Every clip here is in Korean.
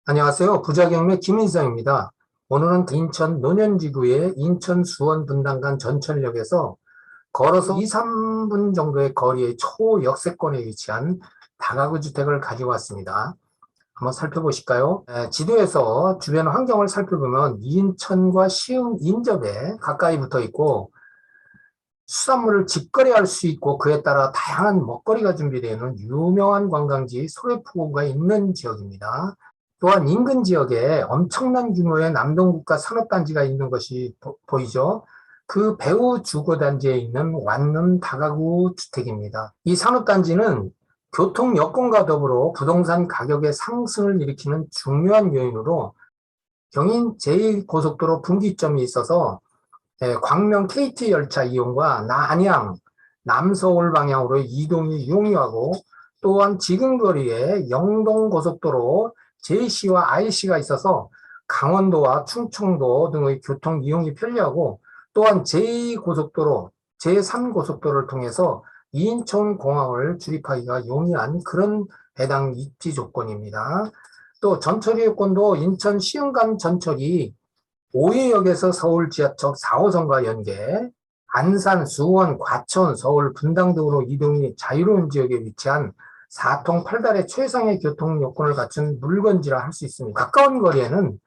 안녕하세요. 부자경매 김인성입니다. 오늘은 인천 논현지구의 인천 수원 분당간 전철역에서 걸어서 2, 3분 정도의 거리의 초역세권에 위치한 다가구 주택을 가지고 왔습니다. 한번 살펴보실까요? 지도에서 주변 환경을 살펴보면 인천과 시흥 인접에 가까이 붙어 있고 수산물을 직거래할 수 있고 그에 따라 다양한 먹거리가 준비되어 있는 유명한 관광지 소래포구가 있는 지역입니다. 또한 인근 지역에 엄청난 규모의 남동국가 산업단지가 있는 것이 보이죠. 그 배후 주거단지에 있는 완룸 다가구 주택입니다. 이 산업단지는 교통 여건과 더불어 부동산 가격의 상승을 일으키는 중요한 요인으로 경인 제2고속도로 분기점이 있어서 광명 KT 열차 이용과 안양, 남서울 방향으로 이동이 용이하고 또한 지금 거리에 영동고속도로 JC와 IC가 있어서 강원도와 충청도 등의 교통 이용이 편리하고 또한 제2고속도로, 제3고속도로를 통해서 인천공항을 출입하기가 용이한 그런 해당 입지 조건입니다. 또 전철 여건도 인천 시흥간 전철이 5회역에서 서울 지하철 4호선과 연계, 안산, 수원, 과천, 서울, 분당 등으로 이동이 자유로운 지역에 위치한 4통 8달의 최상의 교통 요건을 갖춘 물건지라 할 수 있습니다. 가까운 거리에는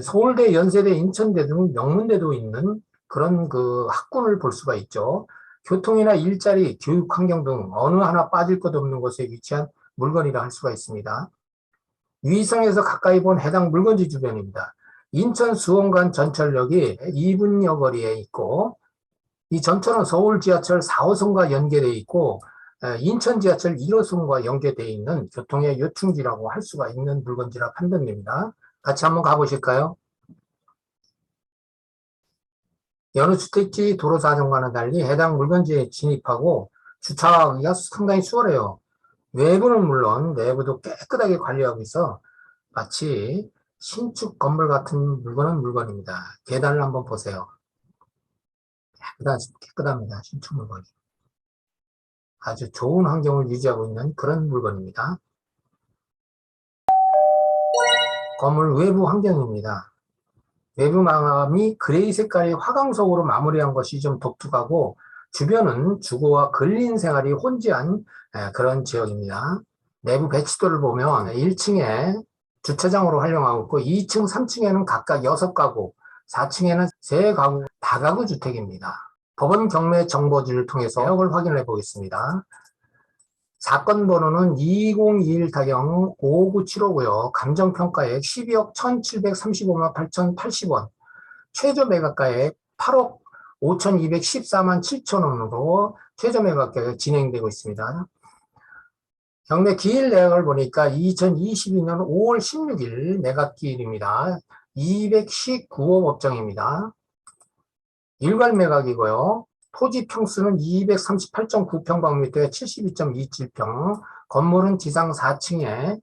서울대, 연세대, 인천대 등 명문대도 있는 그런 그 학군을 볼 수가 있죠. 교통이나 일자리, 교육 환경 등 어느 하나 빠질 것 없는 곳에 위치한 물건이라 할 수가 있습니다. 위성에서 가까이 본 해당 물건지 주변입니다. 인천 수원간 전철역이 2분여 거리에 있고 이 전철은 서울 지하철 4호선과 연계되어 있고 인천 지하철 1호선과 연계되어 있는 교통의 요충지라고 할 수가 있는 물건지라 판단됩니다. 같이 한번 가보실까요? 여느 주택지 도로 사정과는 달리 해당 물건지에 진입하고 주차하기가 상당히 수월해요. 외부는 물론 내부도 깨끗하게 관리하고 있어 마치 신축 건물 같은 물건은 물건입니다. 계단을 한번 보세요. 깨끗합니다. 신축 물건이. 아주 좋은 환경을 유지하고 있는 그런 물건입니다. 건물 외부 환경입니다. 외부 마감이 그레이 색깔의 화강석으로 마무리한 것이 좀 독특하고 주변은 주거와 근린 생활이 혼재한 그런 지역입니다. 내부 배치도를 보면 1층에 주차장으로 활용하고 있고 2층, 3층에는 각각 6가구, 4층에는 3가구, 다가구 주택입니다. 법원 경매 정보지를 통해서 내역을 확인해 보겠습니다. 사건 번호는 2021-5975고요. 감정평가액 12억 1735만 8080원. 최저 매각가액 8억 5214만 7천원으로 최저 매각가가 진행되고 있습니다. 경매 기일 내역을 보니까 2022년 5월 16일 매각기일입니다. 219호 법정입니다. 일괄 매각이고요. 토지 평수는 238.9평방미터에 72.27평, 건물은 지상 4층에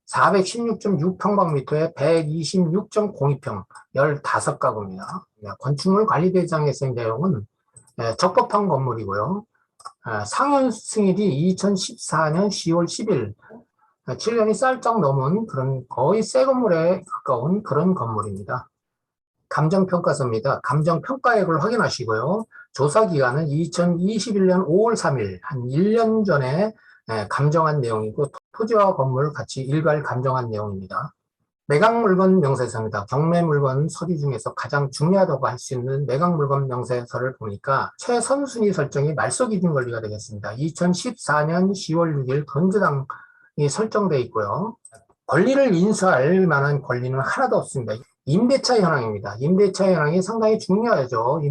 416.6평방미터에 126.02평, 15가구입니다. 건축물 관리대장에서의 내용은 적법한 건물이고요. 상현 승일이 2014년 10월 10일, 7년이 쌀쩍 넘은 그런 거의 새 건물에 가까운 그런 건물입니다. 감정평가서입니다. 감정평가액을 확인하시고요. 조사기간은 2021년 5월 3일, 한 1년 전에 감정한 내용이고 토지와 건물 같이 일괄 감정한 내용입니다. 매각물건 명세서입니다. 경매물건 서류 중에서 가장 중요하다고 할 수 있는 매각물건 명세서를 보니까 최선순위 설정이 말소기준 권리가 되겠습니다. 2014년 10월 6일 건조당이 설정되어 있고요. 권리를 인수할 만한 권리는 하나도 없습니다. 임대차 현황입니다. 임대차 현황이 상당히 중요하죠.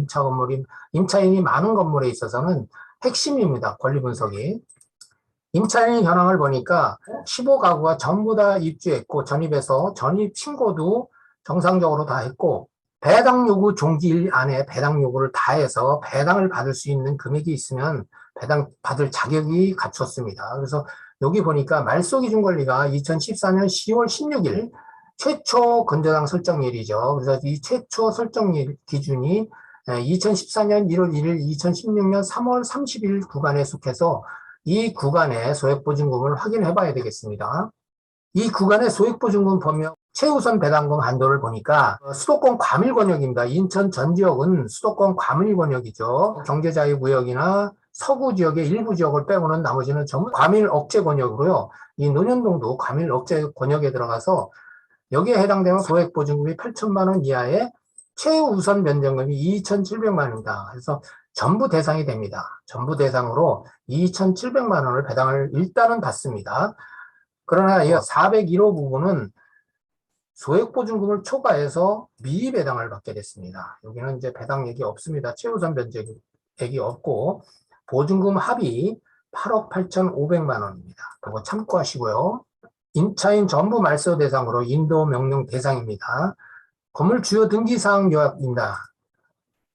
임차인이 많은 건물에 있어서는 핵심입니다. 권리 분석이. 임차인 현황을 보니까 15가구가 전부 다 입주했고 전입해서 전입 신고도 정상적으로 다 했고 배당 요구 종기일 안에 배당 요구를 다 해서 배당을 받을 수 있는 금액이 있으면 배당 받을 자격이 갖췄습니다. 그래서 여기 보니까 말소기준 권리가 2014년 10월 16일 최초 건조당 설정일이죠. 그래서 이 최초 설정일 기준이 2014년 1월 1일, 2016년 3월 30일 구간에 속해서 이 구간의 소액보증금을 확인해 봐야 되겠습니다. 이 구간의 소액보증금 범위 최우선 배당금 한도를 보니까 수도권 과밀권역입니다. 인천 전 지역은 수도권 과밀권역이죠. 경제자유구역이나 서구 지역의 일부 지역을 빼고는 나머지는 전부 과밀억제권역으로요. 이 논현동도 과밀억제권역에 들어가서 여기에 해당되는 소액보증금이 8천만 원 이하의 최우선 변경금이 2,700만 원입니다. 그래서 전부 대상이 됩니다. 전부 대상으로 2,700만 원을 배당을 일단은 받습니다. 그러나 이 401호 부분은 소액보증금을 초과해서 미배당을 받게 됐습니다. 여기는 이제 배당액이 없습니다. 최우선 변제액이 없고 보증금 합이 8억 8,500만 원입니다. 그거 참고하시고요. 임차인 전부 말소 대상으로 인도 명령 대상입니다. 건물 주요 등기사항 요약입니다.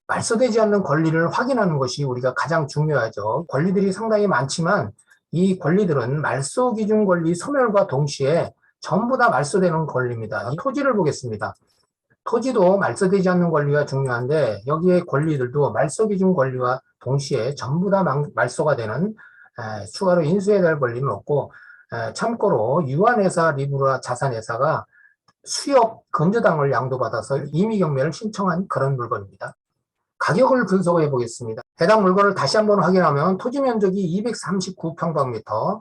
말소되지 않는 권리를 확인하는 것이 우리가 가장 중요하죠. 권리들이 상당히 많지만 이 권리들은 말소 기준 권리 소멸과 동시에 전부 다 말소되는 권리입니다. 이 토지를 보겠습니다. 토지도 말소되지 않는 권리가 중요한데 여기에 권리들도 말소 기준 권리와 동시에 전부 다 말소가 되는 추가로 인수해야 될 권리는 없고 참고로 유한회사 리브라 자산회사가 수협 건조당을 양도받아서 임의경매를 신청한 그런 물건입니다. 가격을 분석해 보겠습니다. 해당 물건을 다시 한번 확인하면 토지 면적이 239평방미터,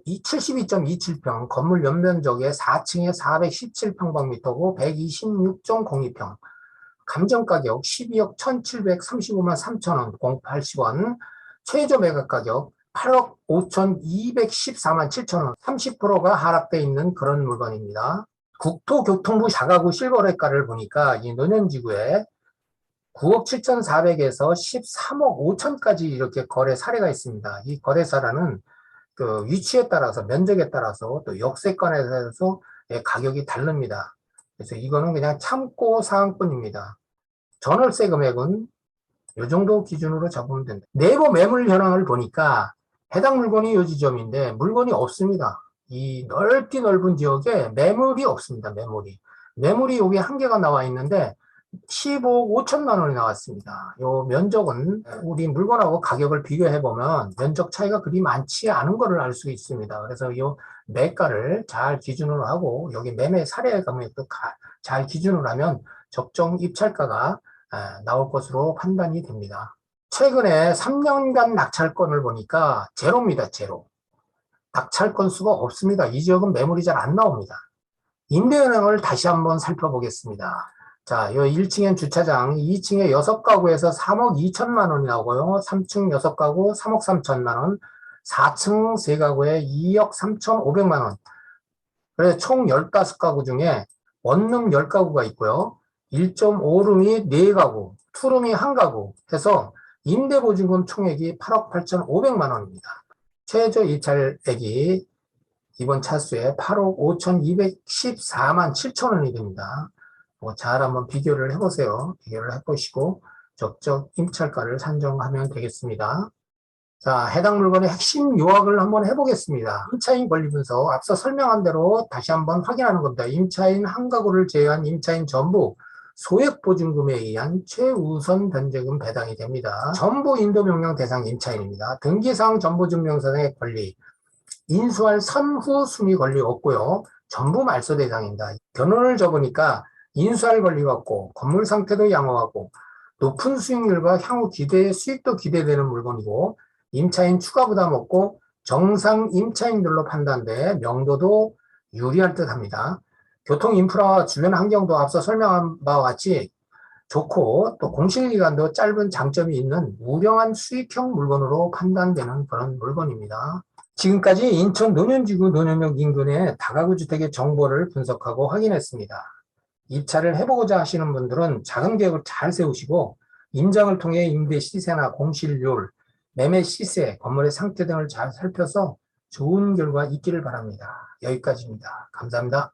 72.27평, 건물 연면적에 4층에 417평방미터고 126.02평, 감정가격 12억 1,735만 3천원, 080원, 최저 매각가격 8억 5,214만 7천원, 30%가 하락되어 있는 그런 물건입니다. 국토교통부 자가구 실거래가를 보니까 이 논현지구에 9억 7,400에서 13억 5천까지 이렇게 거래 사례가 있습니다. 이 거래사라는 그 위치에 따라서 면적에 따라서 또 역세권에서 가격이 다릅니다. 그래서 이거는 그냥 참고 사항뿐입니다. 전월세 금액은 이 정도 기준으로 잡으면 된다. 내부 매물 현황을 보니까 해당 물건이 이 지점인데 물건이 없습니다. 이 넓은 지역에 매물이 없습니다. 매물이 여기 한 개가 나와 있는데 15억 5천만 원이 나왔습니다. 요 면적은 우리 물건하고 가격을 비교해 보면 면적 차이가 그리 많지 않은 것을 알 수 있습니다. 그래서 요 매가를 잘 기준으로 하고 여기 매매 사례 금액도 잘 기준으로 하면 적정 입찰가가 나올 것으로 판단이 됩니다. 최근에 3년간 낙찰권을 보니까 제로입니다. 제로. 낙찰권 수가 없습니다. 이 지역은 매물이 잘 안 나옵니다. 임대 현황을 다시 한번 살펴보겠습니다. 자, 요 1층엔 주차장, 2층에 6가구에서 3억 2천만 원이 나오고요. 3층 6가구 3억 3천만 원, 4층 3가구에 2억 3천5백만 원. 그래서 총 15가구 중에 원룸 10가구가 있고요. 1.5룸이 4가구, 투룸이 1가구 해서 임대보증금 총액이 8억 8천5백만 원입니다. 최저 입찰액이 이번 차수에 8억 5,214만 7천 원이 됩니다. 잘 한번 비교를 해보세요. 비교를 해보시고 적정 임찰가를 산정하면 되겠습니다. 자, 해당 물건의 핵심 요약을 한번 해보겠습니다. 임차인 권리 분석, 앞서 설명한 대로 다시 한번 확인하는 겁니다. 임차인 한 가구를 제외한 임차인 전부 소액보증금에 의한 최우선 변제금 배당이 됩니다. 전부 인도명령 대상 임차인입니다. 등기사항 전부증명서상의 권리, 인수할 선후 순위 권리 없고요. 전부 말소 대상입니다. 견원을 접으니까 인수할 권리가 없고 건물 상태도 양호하고 높은 수익률과 향후 수익도 기대되는 물건이고 임차인 추가 부담 없고 정상 임차인들로 판단돼 명도도 유리할 듯 합니다. 교통 인프라와 주변 환경도 앞서 설명한 바와 같이 좋고 또 공실기간도 짧은 장점이 있는 우량한 수익형 물건으로 판단되는 그런 물건입니다. 지금까지 인천 논현지구 논현역 인근의 다가구 주택의 정보를 분석하고 확인했습니다. 입찰을 해보고자 하시는 분들은 작은 계획을 잘 세우시고 임장을 통해 임대 시세나 공실률, 매매 시세, 건물의 상태 등을 잘 살펴서 좋은 결과 있기를 바랍니다. 여기까지입니다. 감사합니다.